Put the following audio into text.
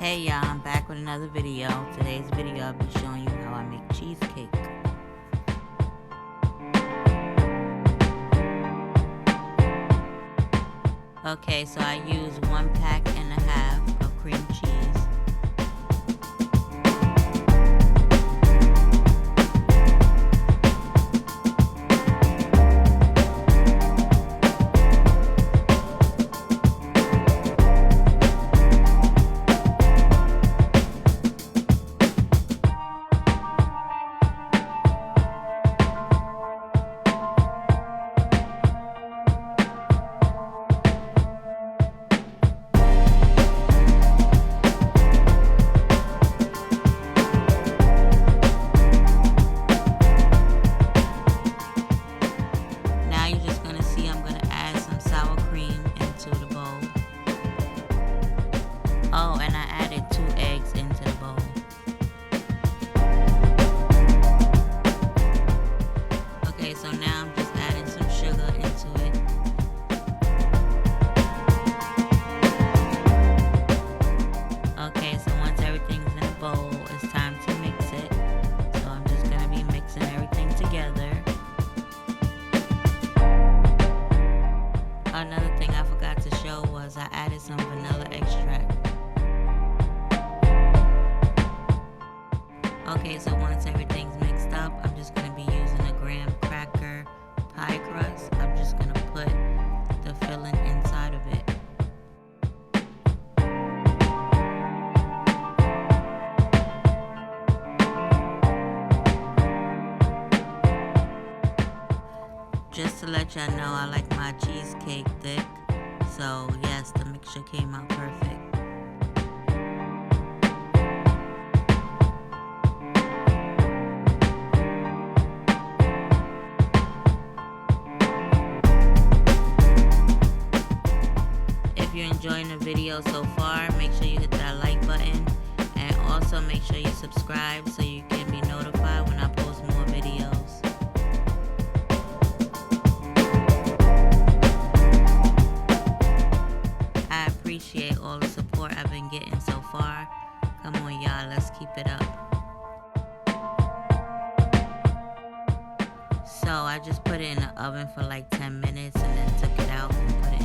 Hey y'all, I'm back with another video. Today's video I'll be showing you how I make cheesecake. Okay, so I use 1.5 packs of cream cheese. Now you're just going to see I'm going to add some sour cream into the bowl. Oh, and I added 2 eggs into the bowl. Okay, so now I'm just adding some sugar into it. Okay, so once everything's in the bowl, it's time to mix it. So I'm just going to be mixing everything together. Another thing I forgot to show was I added some vanilla extract. Okay, so once everything's mixed up, I'm just going to be using a graham cracker pie crust. I'm just going to put the filling inside of it. Just to let y'all know, I like my cheesecake thick, so yes, the mixture came out perfect. If you're enjoying the video so far, make sure you hit that like button, and also make sure you subscribe so you can be notified when I post more videos. I appreciate all the support I've been getting so far. Come on y'all, let's keep it up. So I just put it in the oven for like 10 minutes and then took it out and put it